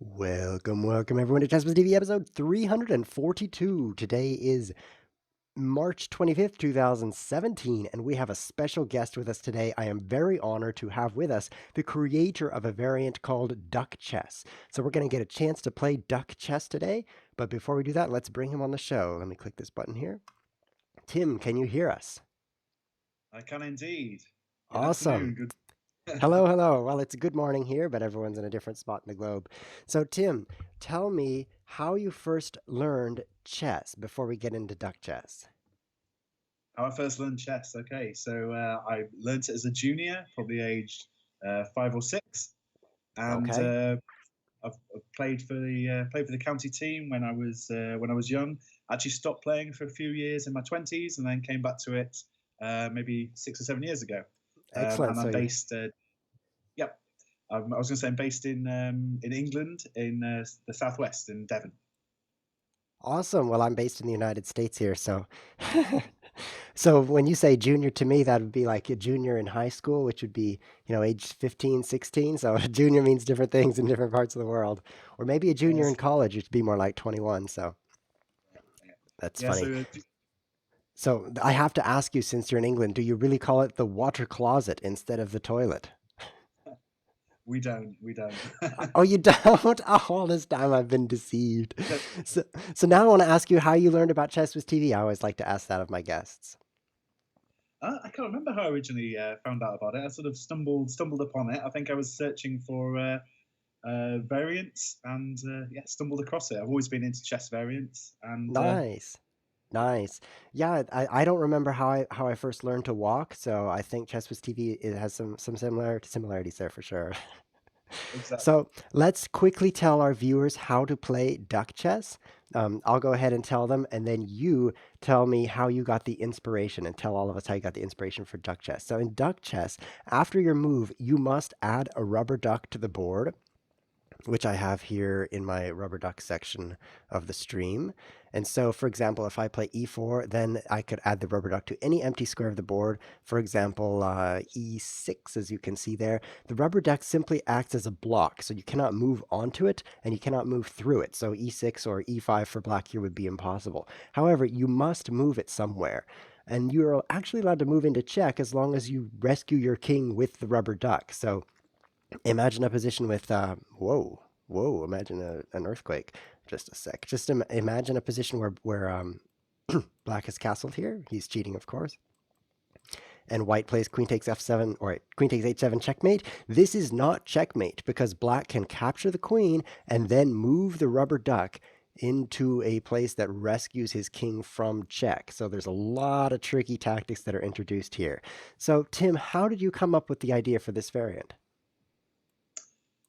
Welcome everyone to Chess TV episode 342. Today is March 25th, 2017, and we have a special guest with us today. I am very honored to have with us the creator of a variant called Duck Chess. So we're going to get a chance to play Duck Chess today, but before we do that, let's bring him on the show. Let me click this button here. Tim, can you hear us? I can indeed. Good Awesome. afternoon. Good. Hello. Well, it's a good morning here, but everyone's in a different spot in the globe. So, Tim, tell me how you first learned chess before we get into duck chess. How I first learned chess. Okay, so I learned it as a junior, probably aged 5 or 6, and Okay. I've played for the county team when I was young. Actually stopped playing for a few years in my 20s, and then came back to it maybe 6 or 7 years ago. Excellent. And I'm based. Yep, I was going to say I'm based in England, in the southwest in Devon. Awesome. Well, I'm based in the United States here, so so when you say junior to me, that would be like a junior in high school, which would be, age 15, 16. So junior means different things in different parts of the world. Or maybe a junior in Yes. college, which would be more like 21. So that's Yeah. funny. So So I have to ask you, since you're in England, do you really call it the water closet instead of the toilet? we don't. We don't. Oh, you don't? Oh, all this time I've been deceived. So, so now I want to ask you how you learned about chess with TV. I always like to ask that of my guests. I can't remember how I originally found out about it. I sort of stumbled upon it. I think I was searching for variants and yeah, stumbled across it. I've always been into chess variants, and Nice. Nice. Yeah, I don't remember how I first learned to walk, so I think chess with TV it has some similarities there for sure. exactly. So let's quickly tell our viewers how to play duck chess. I'll go ahead and tell them, and then you tell me how you got the inspiration and tell all of us how you got the inspiration for duck chess. So in duck chess, after your move, you must add a rubber duck to the board, which I have here in my rubber duck section of the stream. And so, for example, if I play e4, then I could add the rubber duck to any empty square of the board. For example, e6, as you can see there. The rubber duck simply acts as a block, so you cannot move onto it and you cannot move through it. So e6 or e5 for black here would be impossible. However, you must move it somewhere. And you're actually allowed to move into check as long as you rescue your king with the rubber duck. So imagine a position with whoa, imagine an earthquake. Just a sec. Just imagine a position where black is castled here. He's cheating, of course. And white plays queen takes f7, or queen takes h7 checkmate. This is not checkmate because black can capture the queen and then move the rubber duck into a place that rescues his king from check. So there's a lot of tricky tactics that are introduced here. So Tim, how did you come up with the idea for this variant?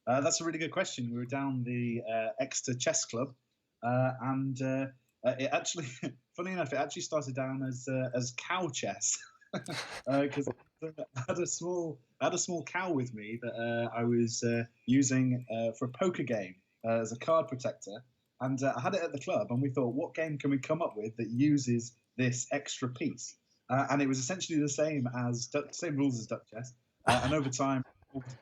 That's a really good question. We were down the Exeter Chess Club, and it actually, funny enough, it actually started down as cow chess because I had a small cow with me that I was using for a poker game as a card protector, and I had it at the club, and we thought, what game can we come up with that uses this extra piece? And it was essentially the same rules as duck chess, and over time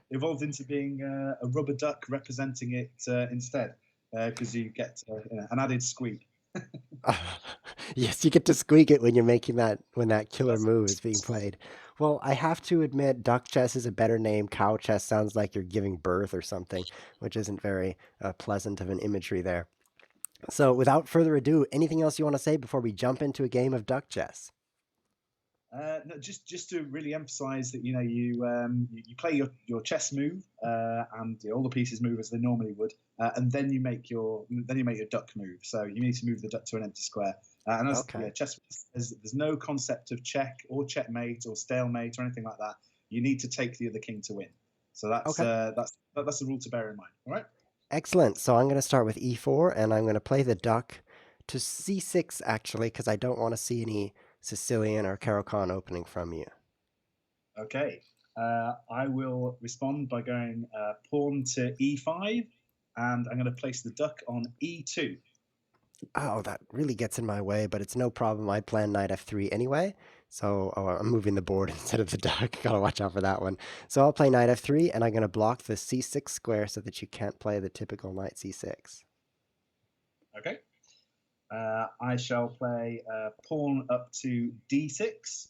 evolved into being a rubber duck representing it instead, because you get an added squeak. Yes, you get to squeak it when you're making that when that killer That's move is being played. Well, I have to admit, duck chess is a better name. Cow chess sounds like you're giving birth or something, which isn't very pleasant of an imagery there. So, without further ado, anything else you want to say before we jump into a game of duck chess? No, just to really emphasize that you play your chess move and all the pieces move as they normally would, and then you make your duck move. So you need to move the duck to an empty square. And as yeah, Okay. chess, there's no concept of check or checkmate or stalemate or anything like that. You need to take the other king to win. So that's Okay. uh, that's that's the rule to bear in mind. All right. Excellent. So, I'm going to start with e4 and I'm going to play the duck to c6 actually, because I don't want to see any Sicilian or Caro-Kann opening from you. Okay. I will respond by going pawn to e5, and I'm going to place the duck on e2. Oh, that really gets in my way, but it's no problem. I plan knight f3 anyway. So, oh, I'm moving the board instead of the duck. Gotta watch out for that one. So I'll play knight f3, and I'm gonna block the c6 square so that you can't play the typical knight c6. Okay. I shall play pawn up to d6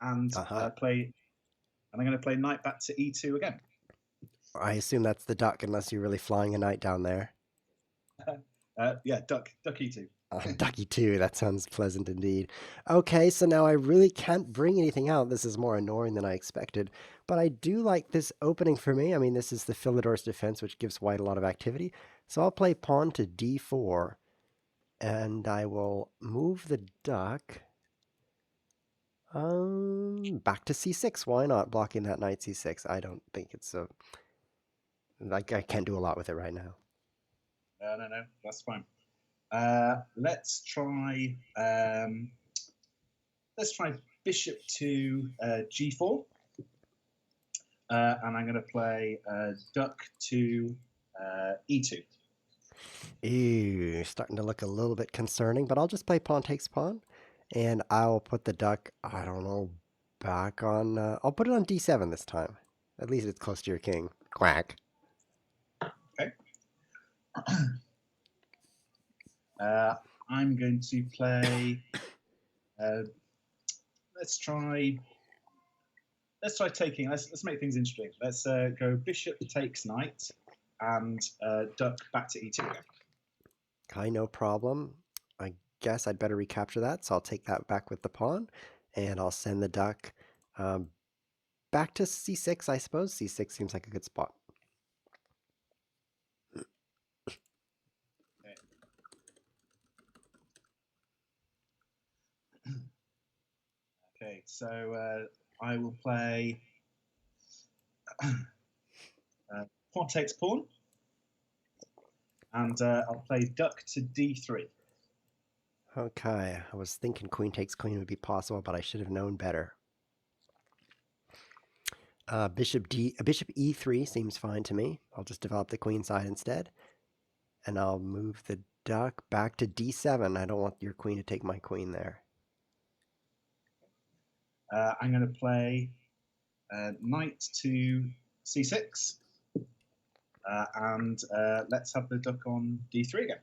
and Uh-huh. play, and I'm going to play knight back to e2 again. I assume that's the duck, unless you're really flying a knight down there. Yeah, duck e2. Ducky too. That sounds pleasant indeed. Okay, so now I really can't bring anything out. This is more annoying than I expected, but I do like this opening for me. I mean, this is the Philidor's defense, which gives white a lot of activity. So I'll play pawn to d4, and I will move the duck back to c6. Why not blocking that knight c6? I don't think it's a like I can't do a lot with it right now. No, that's fine. Let's try. Let's try bishop to g4, and I'm going to play duck to e2. Ew, starting to look a little bit concerning, but I'll just play pawn takes pawn, and I'll put the duck, I don't know, back on, I'll put it on d7 this time. At least it's close to your king. Quack. Okay. Uh, I'm going to play. Uh, let's try. Let's try taking. Let's make things interesting. Let's go bishop takes knight, and duck back to e2 again. Okay, no problem. I guess I'd better recapture that, so I'll take that back with the pawn, and I'll send the duck um, back to c6, I suppose. c6 seems like a good spot. Okay. Okay. So I will play pawn takes pawn, and I'll play duck to d3. Okay, I was thinking queen takes queen would be possible, but I should have known better. Bishop e3 seems fine to me. I'll just develop the queen side instead, and I'll move the duck back to d7. I don't want your queen to take my queen there. I'm going to play knight to c6, and let's have the duck on d3 again.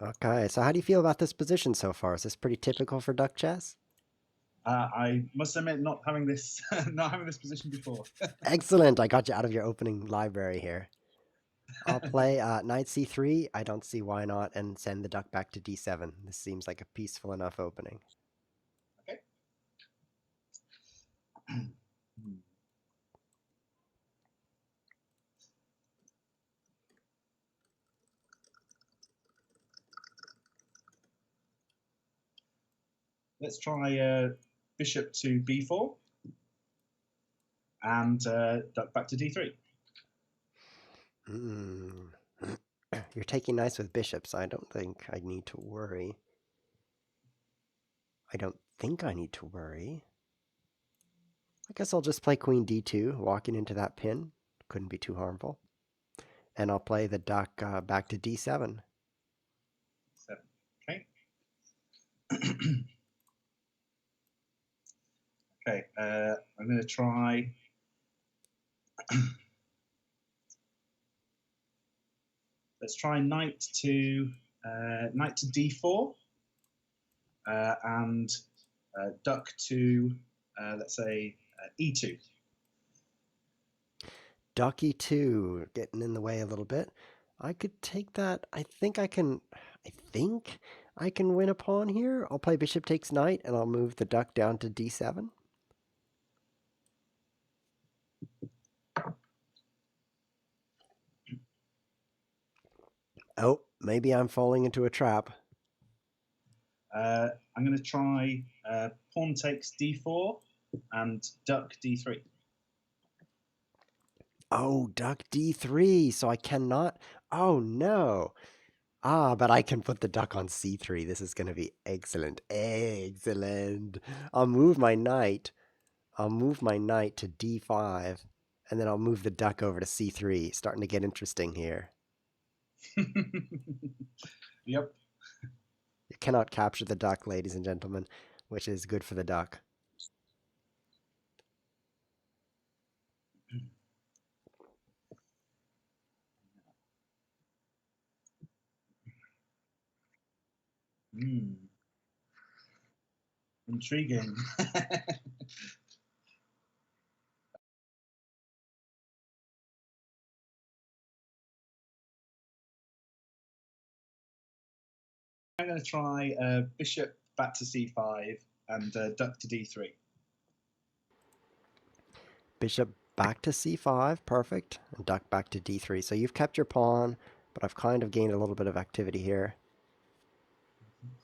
Okay, so how do you feel about this position so far? Is this pretty typical for duck chess? I must admit, not having this, not having this position before. Excellent! I got you out of your opening library here. I'll play knight c3. I don't see why not, and send the duck back to d7. This seems like a peaceful enough opening. Okay. Let's try bishop to b4 and duck back to d3. Mm. You're taking knights with bishops. I don't think I need to worry. I don't think I need to worry. I guess I'll just play queen d2, walking into that pin. Couldn't be too harmful. And I'll play the duck back to d7. 7. Okay. Okay. I'm going to try. Let's try knight to d4 and duck to let's say e2. Duck e2, getting in the way a little bit. I could take that. I think I can. I think I can win a pawn here. I'll play bishop takes knight, and I'll move the duck down to d7. Oh, maybe I'm falling into a trap. I'm going to try pawn takes d4 and duck d3. Oh, duck d3. So I cannot. Oh, no. Ah, but I can put the duck on c3. This is going to be excellent. Excellent. I'll move my knight. I'll move my knight to d5, and then I'll move the duck over to c3. Starting to get interesting here. Yep. You cannot capture the duck, ladies and gentlemen. which is good for the duck. Hmm, intriguing. I'm going to try bishop back to c5 and duck to d3. Bishop back to c5, perfect, and duck back to d3. So you've kept your pawn, but I've kind of gained a little bit of activity here.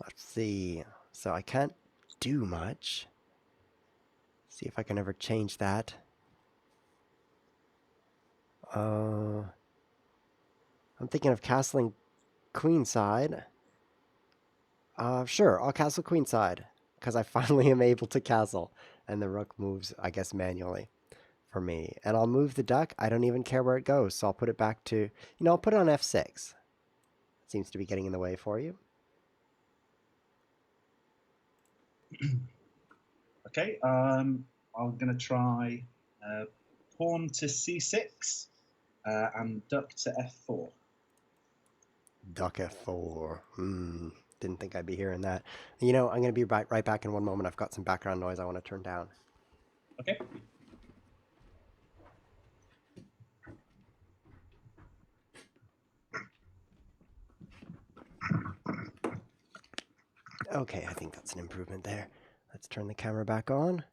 Let's see. So I can't do much. See if I can ever change that. I'm thinking of castling queenside. Sure, I'll castle queenside because I finally am able to castle, and the rook moves, I guess, manually for me. And I'll move the duck. I don't even care where it goes, so I'll put it back to, I'll put it on f6. Seems to be getting in the way for you. Okay, I'm going to try pawn to c6 and duck to f4. Duck f4. Didn't think I'd be hearing that. I'm going to be right back in one moment. I've got some background noise I want to turn down. Okay. Okay, I think that's an improvement there. Let's turn the camera back on.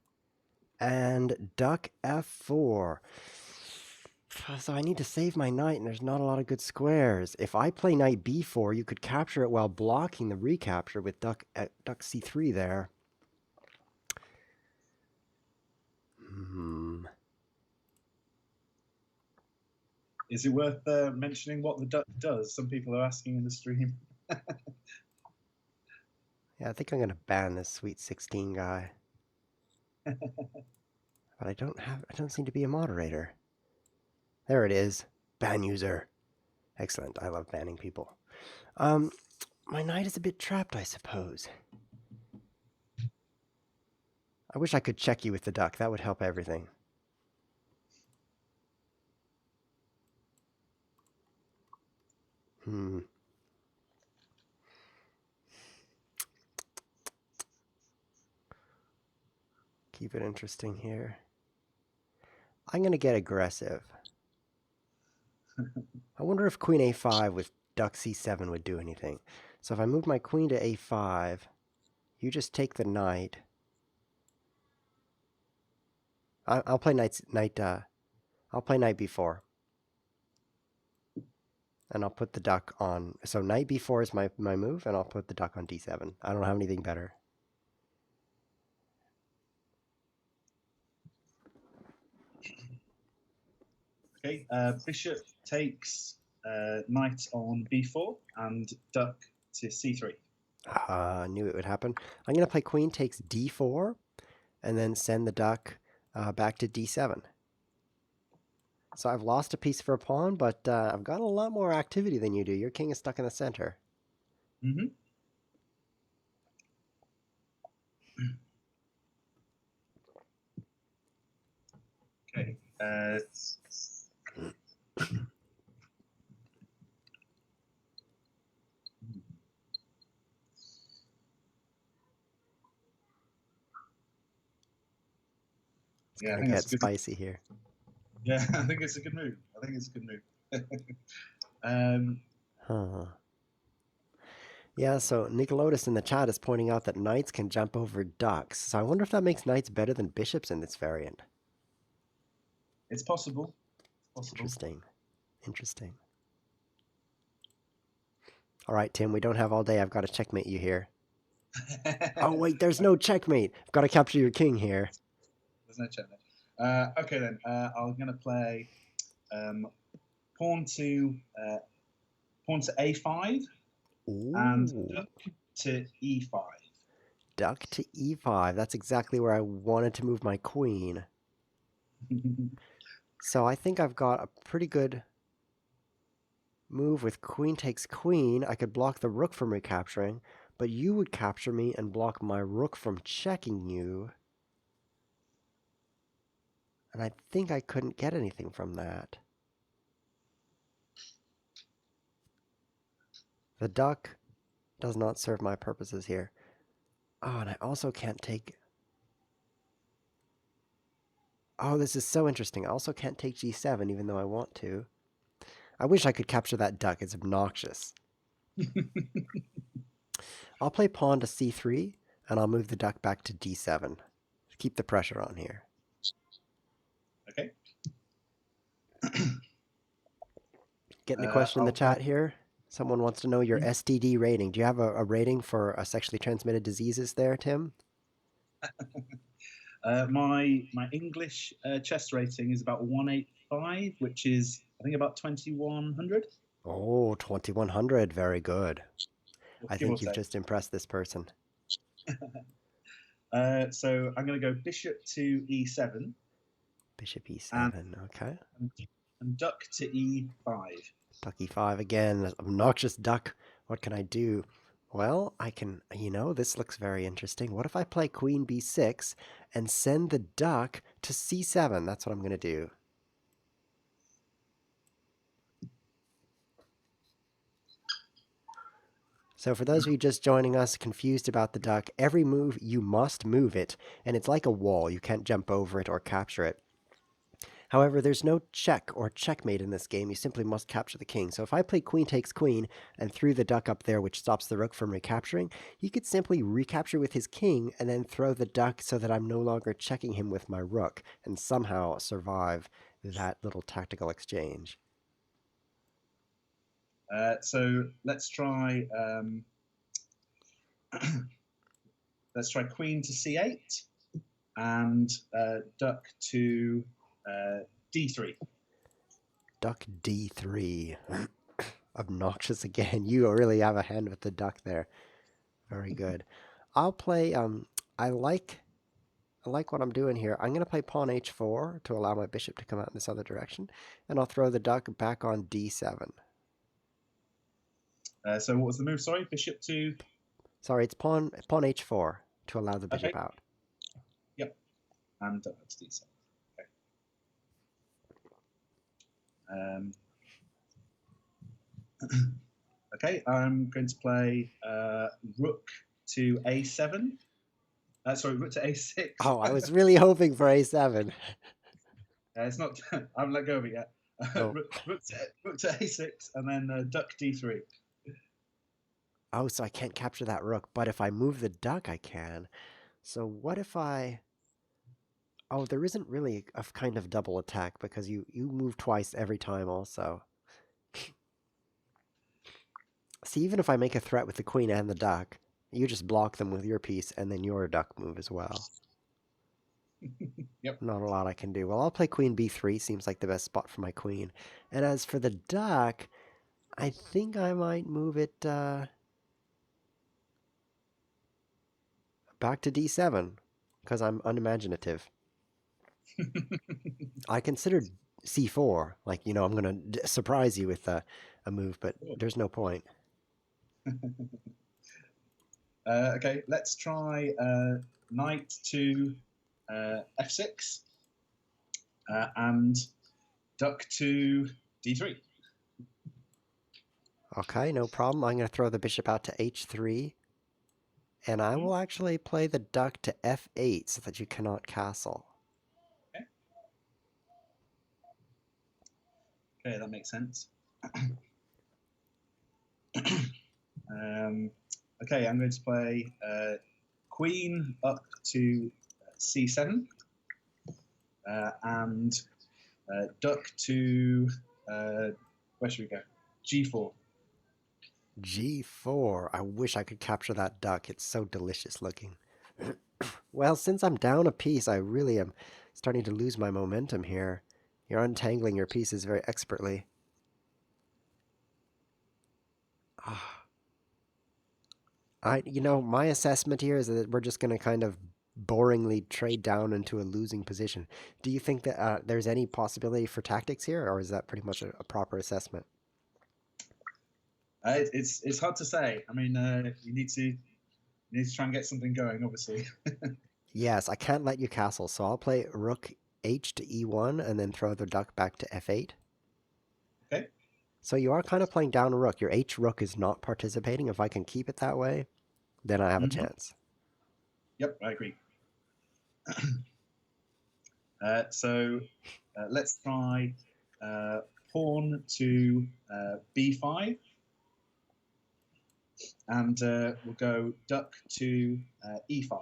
And duck f4. So I need to save my knight, and there's not a lot of good squares. If I play knight b4, you could capture it while blocking the recapture with duck c3 there. Hmm. Is it worth mentioning what the duck does? Some people are asking in the stream. Yeah, I think I'm going to ban this sweet 16 guy. But I don't seem to be a moderator. There it is. Ban user. Excellent. I love banning people. My knight is a bit trapped, I suppose. I wish I could check you with the duck. That would help everything. Hmm. Keep it interesting here. I'm going to get aggressive. I wonder if queen a5 with duck c7 would do anything. So if I move my queen to a5, you just take the knight. I'll play I'll play knight b4. And I'll put the duck on. So knight b4 is my move, and I'll put the duck on d7. I don't have anything better. Okay, bishop takes knight on b4 and duck to c3. I knew it would happen. I'm going to play queen takes d4, and then send the duck back to d7. So I've lost a piece for a pawn, but I've got a lot more activity than you do. Your king is stuck in the center. Mm-hmm. Okay. It's Yeah, going I to think that's get a good. spicy here. Yeah, I think it's a good move. I think it's a good move. um, Huh. Yeah, so Nicolotus in the chat is pointing out that knights can jump over ducks. So I wonder if that makes knights better than bishops in this variant. it's possible. It's possible. Interesting. Interesting. All right, Tim, we don't have all day. I've got to checkmate you here. Oh, wait, there's no checkmate. I've got to capture your king here. There's no check okay then. I'm going to play um, pawn to a5 and Ooh, duck to e5. duck to e5. That's exactly where I wanted to move my queen. So I think I've got a pretty good move with queen takes queen. I could block the rook from recapturing, but you would capture me and block my rook from checking you, and I think I couldn't get anything from that. The duck does not serve my purposes here. Oh, and I also can't take... Oh, this is so interesting. I also can't take g7 even though I want to. I wish I could capture that duck. It's obnoxious. I'll play pawn to c3, and I'll move the duck back to d7. Keep the pressure on here. Okay. Getting a question in the I'll play. chat here. Someone wants to know your STD rating. Do you have a rating for sexually transmitted diseases there, Tim? My English chess rating is about 185, which is I think about 2100. Oh, 2100. Very good. I Give or think you've take. just impressed this person. So I'm going to go bishop to e7 Bishop and, e7. Okay. and duck to e5. Duck e5 again. Obnoxious duck. What can I do? Well, I can, this looks very interesting. What if I play queen b6 and send the duck to c7? That's what I'm going to do. So for those of you just joining us, confused about the duck, every move you must move it, and it's like a wall. You can't jump over it or capture it. However, there's no check or checkmate in this game. You simply must capture the king. So if I play queen takes queen and threw the duck up there, which stops the rook from recapturing, he could simply recapture with his king and then throw the duck so that I'm no longer checking him with my rook and somehow survive that little tactical exchange. So let's try queen to c8 and duck to d3. Duck d3. Obnoxious again. You really have a hand with the duck there. Very good. I'll play I like what I'm doing here. I'm going to play pawn h4 to allow my bishop to come out in this other direction, and I'll throw the duck back on d7. So what was the move? Sorry, bishop to. Sorry, it's pawn h4 to allow the Okay. bishop out. Yep. And duck to d7. Okay. Um, okay. I'm going to play rook to a7. Sorry, rook to a6. Oh, I was really hoping for a7. It's not. I haven't let go of it yet. Oh, Rook to a6 and then duck d3. oh, so I can't capture that rook, but if I move the duck, I can. So what if I... Oh, there isn't really a kind of double attack because you move twice every time also. See, even if I make a threat with the queen and the duck, you just block them with your piece and then your duck move as well. Yep. Not a lot I can do. Well, I'll play queen b3, seems like the best spot for my queen. And as for the duck, I think I might move it back to d7 because I'm unimaginative. I considered c4, like, I'm going to surprise you with a move, but there's no point. Okay, let's try knight to f6 and duck to d3. Okay, no problem. I'm going to throw the bishop out to h3. And I Mm-hmm. will actually play the duck to f8 so that you cannot castle. Okay. Okay, that makes sense. Okay, I'm going to play queen up to c7 and duck to where should we go? G4. g4. I wish I could capture that duck. It's so delicious looking. Well, since I'm down a piece, I really am starting to lose my momentum here. You're untangling your pieces very expertly. Ah, my assessment here is that we're just going to kind of boringly trade down into a losing position. Do you think that there's any possibility for tactics here, or is that pretty much a proper assessment? It's hard to say. I mean, you need to try and get something going, obviously. Yes, I can't let you castle, so I'll play rook h to e1 and then throw the duck back to f8. Okay. So you are kind of playing down a rook. Your h rook is not participating. If I can keep it that way, then I have a Hmm. chance. Yep, I agree. So let's try uh, pawn to b5, and we'll go duck to e5.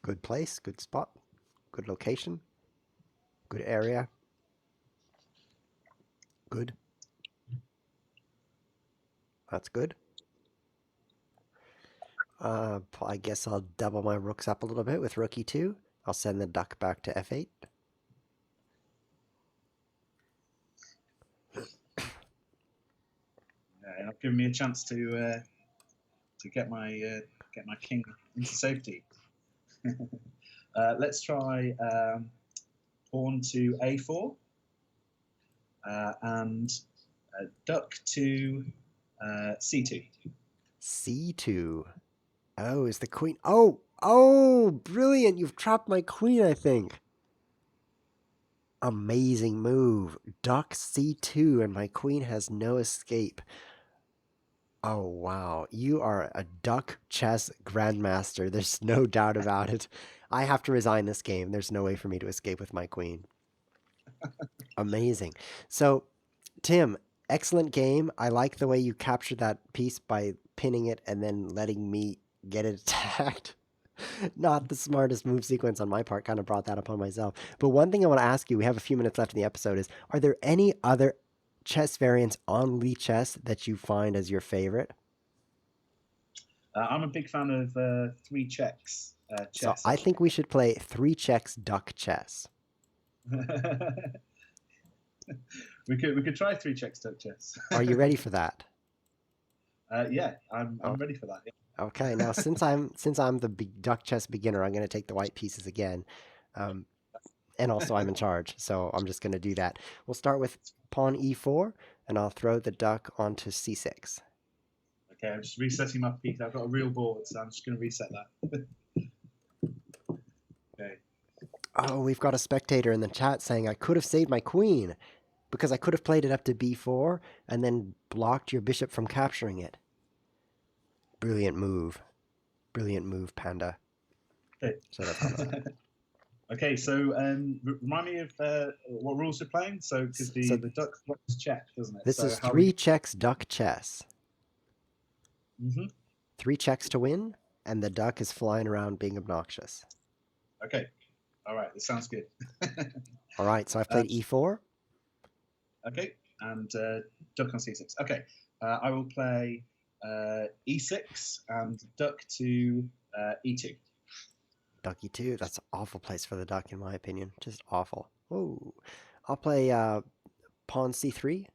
Good place, good spot, good location, good area. Good. That's good. I guess I'll double my rooks up a little bit with rook e2. I'll send the duck back to f8. And I've given me a chance to get my king into safety. Let's try pawn to a4 and duck to c2. c2. Oh, is the queen... Oh! Oh! Brilliant! You've trapped my queen, I think. Amazing move. Duck c2 and my queen has no escape. Oh, wow. You are a duck chess grandmaster. There's no doubt about it. I have to resign this game. There's no way for me to escape with my queen. Amazing. So, Tim, excellent game. I like the way you captured that piece by pinning it and then letting me get it attacked. Not the smartest move sequence on my part, kind of brought that upon myself. But one thing I want to ask you, we have a few minutes left in the episode, is are there any other chess variants on Lichess that you find as your favorite? I'm a big fan of three checks So chess, I actually. think we should play three checks duck chess. We could try three checks chess. Are you ready for that? Yeah, I'm ready for that. Yeah. Okay, now since I'm the duck chess beginner, I'm going to take the white pieces again, um, and also I'm in charge, so I'm just going to do that. We'll start with pawn e4, and I'll throw the duck onto c6. Okay, I'm just resetting my piece. I've got a real board, so I'm just going to reset that. Okay. Oh, we've got a spectator in the chat saying I could have saved my queen because I could have played it up to b4 and then blocked your bishop from capturing it. Brilliant move. Brilliant move, Panda. Okay. Should have thought of that. Okay, so remind me of what rules we're playing. So, because the So the duck blocks check, doesn't it? this So is how we? three checks duck chess. Mm-hmm. Three checks to win, and the duck is flying around being obnoxious. Okay. All right. This sounds good. All right, so I've uh, played e4. okay, and duck on c6. Okay, I will play e6 and duck to e2. Duck e2. That's an awful place for the duck, in my opinion. Just awful. Oh, I'll play pawn c3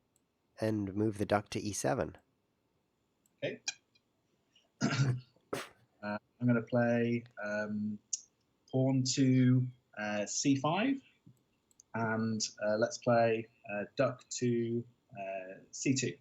and move the duck to e7. Okay. I'm going to play pawn to c5, and let's play duck to c2.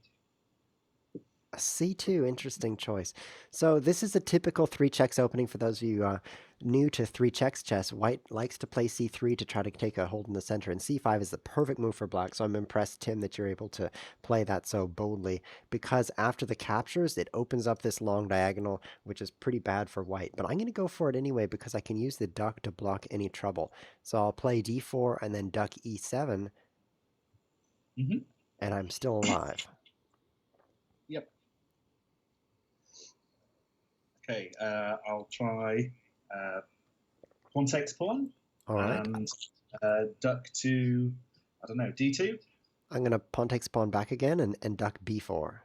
A c2, interesting choice. So this is a typical three checks opening for those of you new to three checks chess. White likes to play c3 to try to take a hold in the center, and c5 is the perfect move for black. So I'm impressed, Tim, that you're able to play that so boldly because after the captures, it opens up this long diagonal, which is pretty bad for white. But I'm going to go for it anyway because I can use the duck to block any trouble. So I'll play d4 and then duck e7, Mm-hmm. and I'm still alive. Yep. Okay, I'll try pawn takes pawn All right. and duck to, I don't know, d2. I'm going to pawn takes pawn back again and duck b4.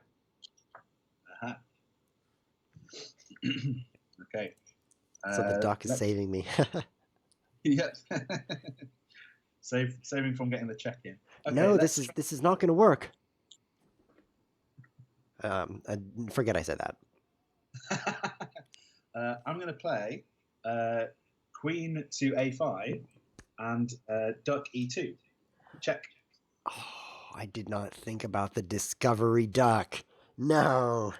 Uh-huh. Okay. So the duck is Let's. saving me. Yep. Saving from getting the check in. Okay, No, this let's is try. this is not going to work. Forget I said that. I'm going to play queen to a5 and duck e2. Check. Oh, I did not think about the discovery duck. No.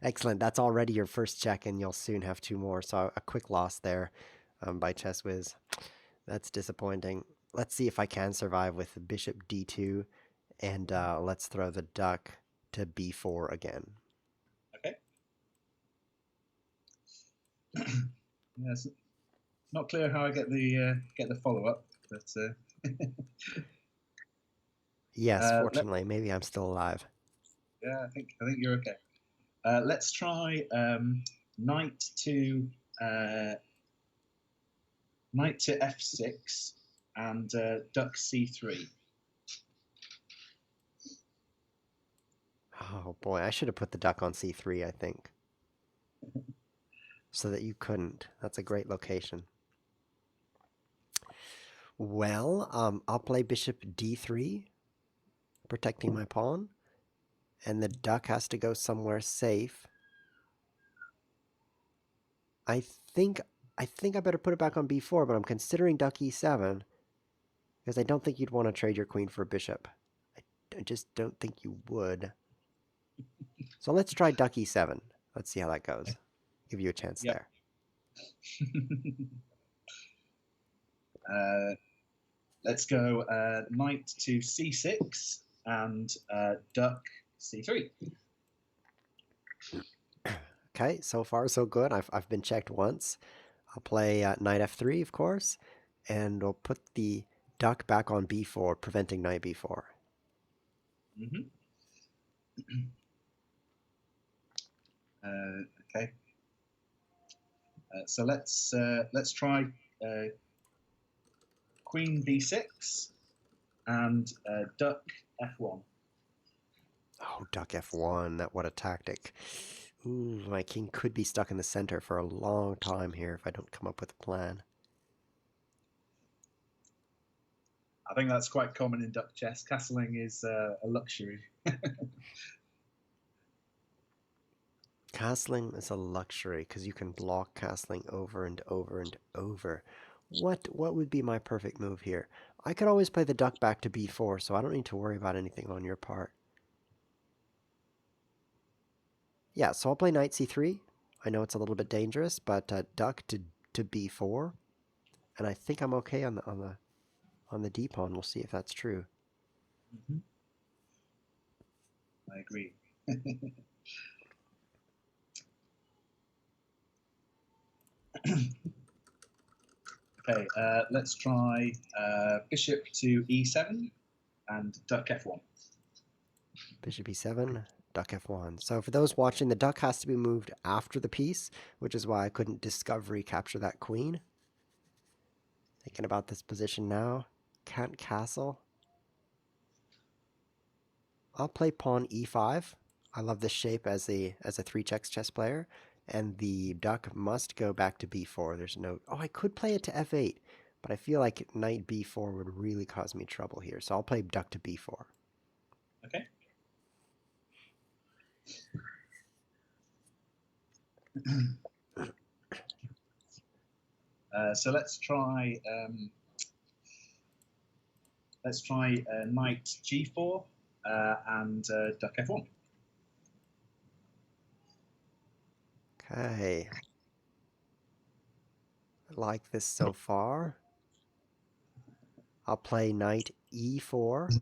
Excellent. That's already your first check, and you'll soon have two more. So a quick loss there by Chess Whiz. That's disappointing. Let's see if I can survive with bishop d2, and let's throw the duck to b4 again. Okay. Yeah, it's not clear how I get the follow up, but Yes, let, fortunately, maybe I'm still alive. yeah, I think you're okay. Let's try knight to uh, knight to f6 and duck c3. Oh boy, I should have put the duck on c3, I think, so that you couldn't. That's a great location. Well, I'll play bishop d3, protecting my pawn, and the duck has to go somewhere safe. I think I think I better put it back on b4, but I'm considering duck e7 because I don't think you'd want to trade your queen for a bishop. I just don't think you would. So let's try duck e7. Let's see how that goes. Give you a chance Yep. there. Let's go knight to c6 and duck c3. Okay, so far so good. I've been checked once. I'll play knight f3, of course, and we'll put the duck back on b4, preventing knight b4. Mm-hmm. Okay. So let's try uh, queen b6 and duck f1. Oh, duck f1. What a tactic. Ooh, my king could be stuck in the center for a long time here if I don't come up with a plan. I think that's quite common in duck chess. Castling is a luxury. Castling is a luxury because you can block castling over and over and over. What would be my perfect move here? I could always play the duck back to b4, so I don't need to worry about anything on your part. Yeah, so I'll play knight c3. I know it's a little bit dangerous, but duck to b4, and I think I'm okay on the d pawn. We'll see if that's true. Mm-hmm. I agree. Okay, let's try bishop to e7 and duck f1. Bishop e7, duck f1. So for those watching, the duck has to be moved after the piece, which is why I couldn't discovery capture that queen. Thinking about this position now. Can't castle. I'll play pawn e5. I love this shape as a three checks chess player. And the duck must go back to b4. There's no... Oh, I could play it to f8, but I feel like knight b4 would really cause me trouble here. So I'll play duck to b4. Okay. So let's try knight g4 and duck f1. Okay. I like this so far. I'll play knight e4,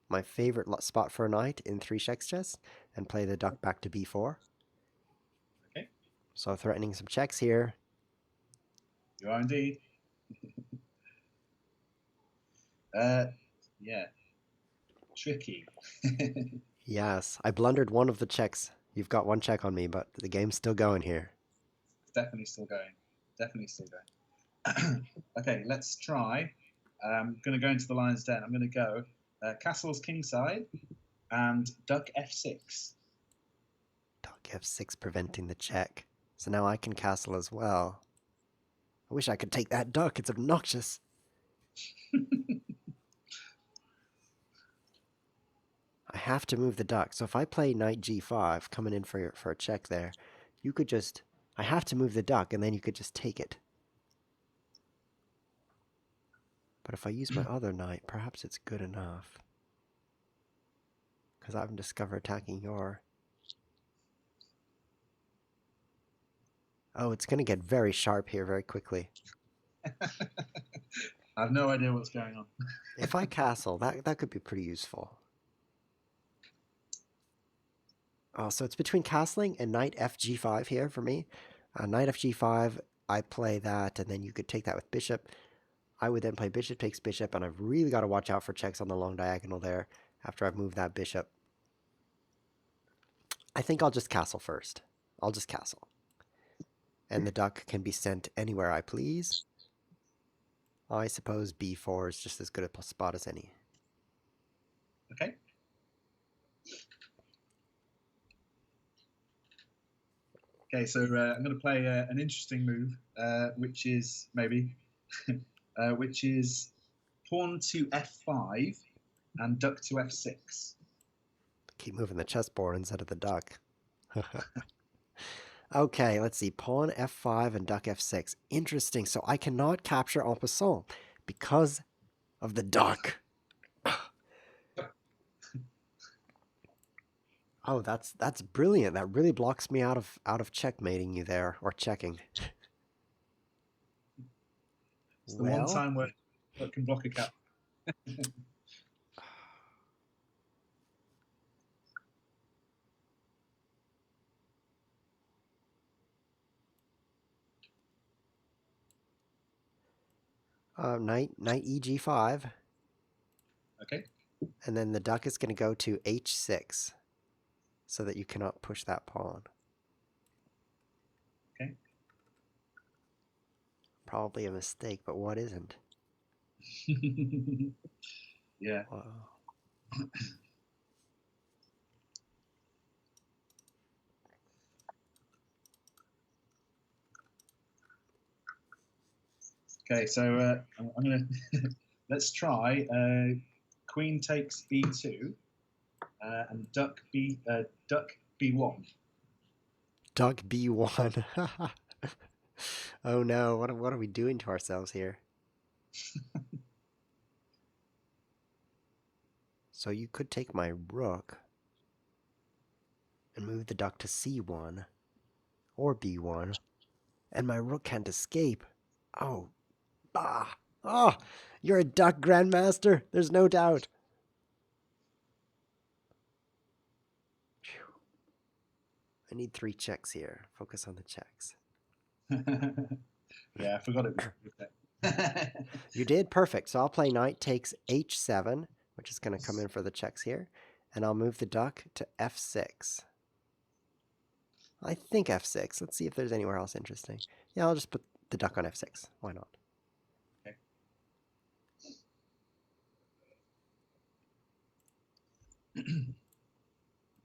my favorite spot for a knight in three checks chess, and play the duck back to b4. Okay, So threatening some checks here. you are indeed. Uh, yeah, tricky. Yes, I blundered one of the checks. You've got one check on me, but the game's still going here. Definitely still going. Definitely still going. Okay, let's try. I'm going to go into the lion's den. I'm going to go castles kingside and duck f6. Duck f6 preventing the check. So now I can castle as well. I wish I could take that duck. It's obnoxious. I have to move the duck. So if I play knight g5, coming in for a check there, you could just... I have to move the duck, and then you could just take it. But if I use my other knight, perhaps it's good enough. because I haven't discovered attacking your... Oh, it's going to get very sharp here very quickly. I have no idea what's going on. If I castle, that could be pretty useful. Oh, so it's between castling and knight fg5 here for me. Knight fg5, I play that, and then you could take that with bishop. I would then play bishop takes bishop, and I've really got to watch out for checks on the long diagonal there after I've moved that bishop. I think I'll just castle first. I'll just castle. And the duck can be sent anywhere I please. I suppose b4 is just as good a spot as any. Okay. Okay, so I'm going to play an interesting move, which is maybe, which is pawn to f5 and duck to f6. Keep moving the chessboard instead of the duck. Okay, let's see. Pawn f5 and duck f6. Interesting. So I cannot capture en passant because of the duck. Oh, that's brilliant. That really blocks me out of checkmating you there, or checking. It's the one Well, time where duck can block a cap. knight eg5, Okay. and then the duck is going to go to h6, so that you cannot push that pawn. Okay. Probably a mistake, but what isn't? Yeah. Wow. Okay, so I'm going to let's try queen takes b2 and duck b1. Duck b1. Oh no, what are we doing to ourselves here? So you could take my rook and move the duck to c1 or b1, and my rook can't escape. Oh, bah! Oh, you're a duck grandmaster. There's no doubt. Phew. I need 3 checks here. Focus on the checks. Yeah, I forgot it was. You did perfect. So I'll play knight takes h7, which is going to come in for the checks here, and I'll move the duck to f6. I think f6. Let's see if there's anywhere else interesting. Yeah, I'll just put the duck on f6. Why not?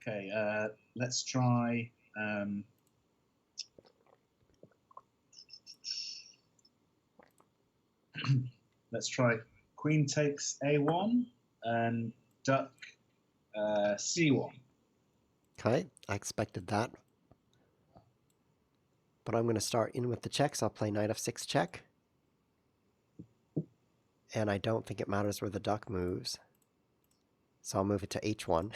Okay, let's try. Let's try queen takes a1 and duck c1. Okay, I expected that. But I'm going to start in with the checks. I'll play knight f6 check. And I don't think it matters where the duck moves. So I'll move it to h1.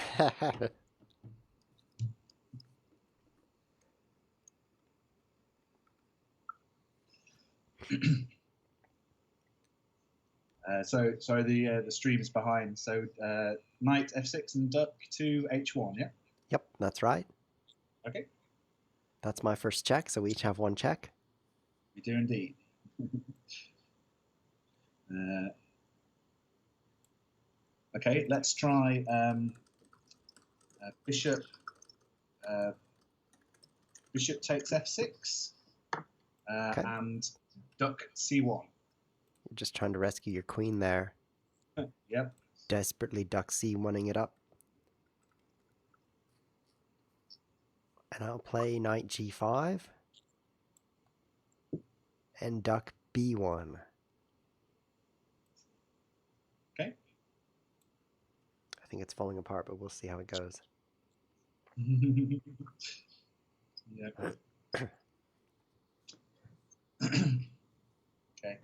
So sorry, the stream is behind. So knight f6 and duck to h1. Yeah. Yep, that's right. Okay. That's my first check, so we each have 1 check. We do indeed. Okay, let's try bishop. Bishop takes f6 Okay. and duck c1. You're just trying to rescue your queen there. Yep. Desperately duck c1ing it up. And I'll play knight g5 and duck b1. Okay. I think it's falling apart, but we'll see how it goes. Yeah. Okay.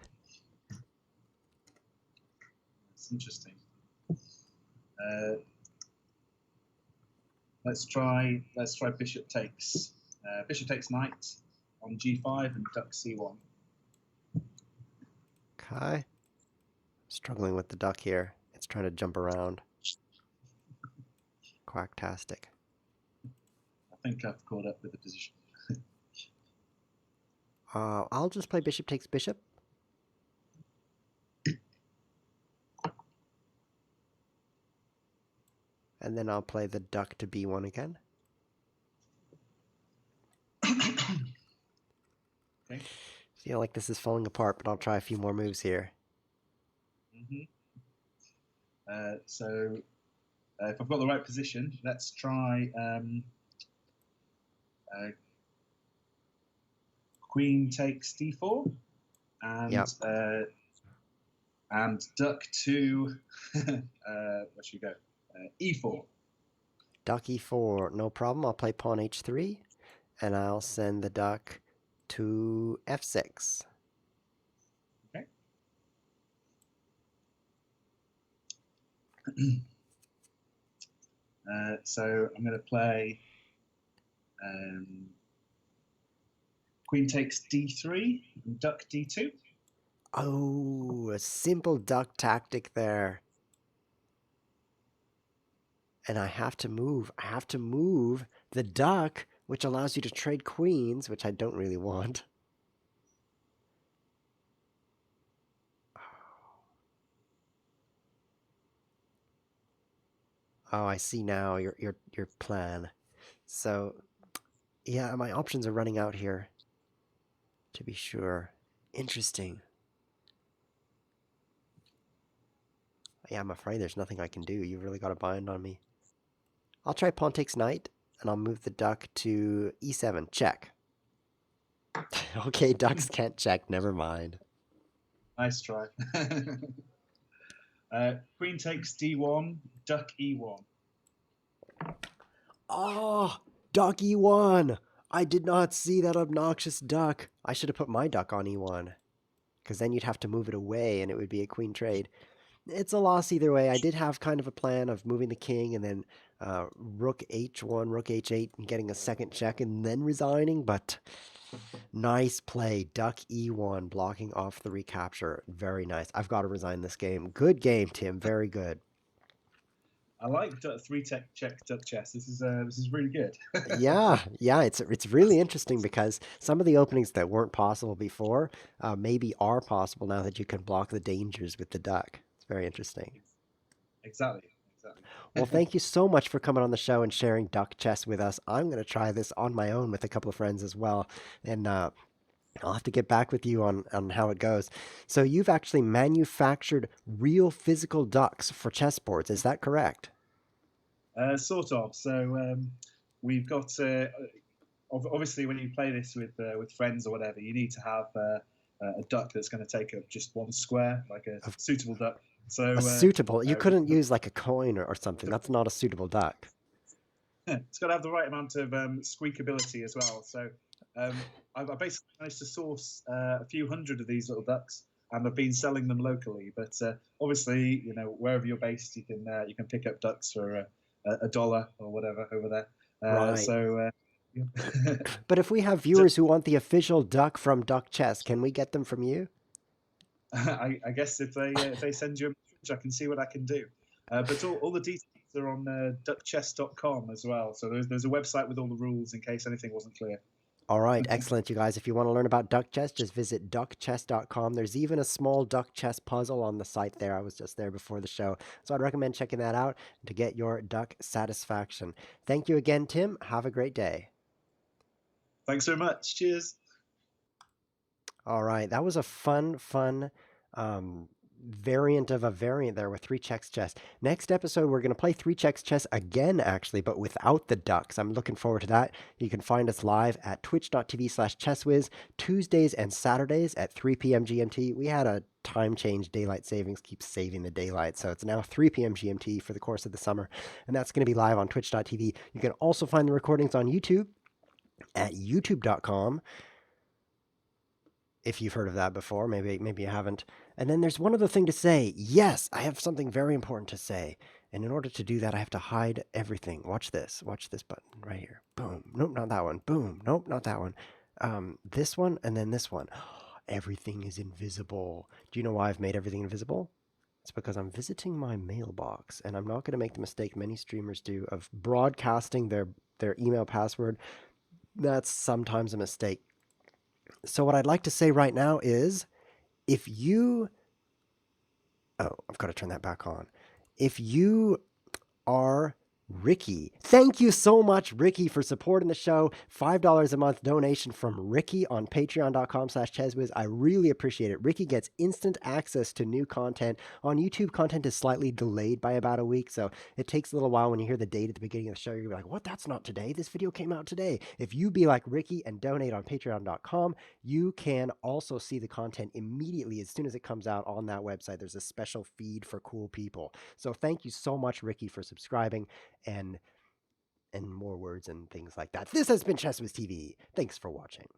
That's interesting. Let's try bishop takes knight on g5 and duck c1. Okay. Struggling with the duck here. It's trying to jump around. Quacktastic. I think I've caught up with the position. I'll just play bishop takes bishop. And then I'll play the duck to b1 again. Okay. Feel like this is falling apart, but I'll try a few more moves here. Mm-hmm. So if I've got the right position, let's try uh, queen takes d4 and Yep. duck to where should we go? E4. Duck e4, no problem. I'll play pawn h3, and I'll send the duck to f6. Okay. So I'm going to play queen takes d3 and duck d2. Oh, a simple duck tactic there. And I have to move. I have to move the duck, which allows you to trade queens, which I don't really want. Oh, I see now your plan. So, yeah, my options are running out here, to be sure. Interesting. Yeah, I'm afraid there's nothing I can do. You've really got a bind on me. I'll try pawn takes knight, and I'll move the duck to e7. Check. Okay, ducks can't check. Never mind. Nice try. Queen takes d1, duck e1. Oh, duck e1. I did not see that obnoxious duck. I should have put my duck on e1, because then you'd have to move it away, and it would be a queen trade. It's a loss either way. I did have kind of a plan of moving the king and then rook h1, rook h8, and getting a second check and then resigning, but nice play. Duck e1, blocking off the recapture. Very nice. I've got to resign this game. Good game, Tim. Very good. I like three check duck chess. This is really good. Yeah, it's really interesting because some of the openings that weren't possible before maybe are possible now that you can block the dangers with the duck. It's very interesting. Exactly. Exactly. Well, thank you so much for coming on the show and sharing duck chess with us. I'm going to try this on my own with a couple of friends as well, and I'll have to get back with you on how it goes. So you've actually manufactured real physical ducks for chessboards. Is that correct? Sort of. So we've got obviously when you play this with friends or whatever, you need to have a duck that's going to take up just one square, like a Of suitable duck. So a suitable. You we couldn't use like a coin or something. That's not a suitable duck. it's got to have the right amount of squeakability as well. So I basically managed to source a few hundred of these little ducks, and I've been selling them locally. But obviously, wherever you're based, you can pick up ducks for $1 or whatever over there. Right. So But if we have so viewers who want the official duck from Duck Chess, can we get them from you? I guess if they send you a message, I can see what I can do. But all the details are on duckchess.com as well. So there's a website with all the rules in case anything wasn't clear. All right, excellent, you guys. If you want to learn about duck chess, just visit duckchess.com. There's even a small duck chess puzzle on the site there. I was just there before the show. So I'd recommend checking that out to get your duck satisfaction. Thank you again, Tim. Have a great day. Thanks so much. Cheers. All right, that was a fun um, variant of a variant there with three checks chess. Next episode, we're going to play three checks chess again, actually, but without the ducks. I'm looking forward to that. You can find us live at twitch.tv/chesswiz Tuesdays and Saturdays at 3 p.m. GMT. We had a time change. Daylight savings keeps saving the daylight, so it's now 3 p.m. GMT for the course of the summer, and that's going to be live on twitch.tv. You can also find the recordings on YouTube at youtube.com if you've heard of that before. Maybe you haven't. And then there's one other thing to say. Yes, I have something very important to say. And in order to do that, I have to hide everything. Watch this. Watch this button right here. Boom. Nope, not that one. Boom. Nope, not that one. This one and then this one. Everything is invisible. Do you know why I've made everything invisible? It's because I'm visiting my mailbox, and I'm not going to make the mistake many streamers do of broadcasting their email password. That's sometimes a mistake. So what I'd like to say right now is, if you oh, I've got to turn that back on. If you are Ricky. Thank you so much, Ricky, for supporting the show. $5 a month donation from Ricky on patreon.com/chezwiz. I really appreciate it. Ricky gets instant access to new content. On YouTube, content is slightly delayed by about a week, so it takes a little while. When you hear the date at the beginning of the show, you're like, what? That's not today. This video came out today. If you be like Ricky and donate on patreon.com, you can also see the content immediately as soon as it comes out on that website. There's a special feed for cool people. So thank you so much, Ricky, for subscribing and more words and things like that. This has been Chess with TV. Thanks for watching.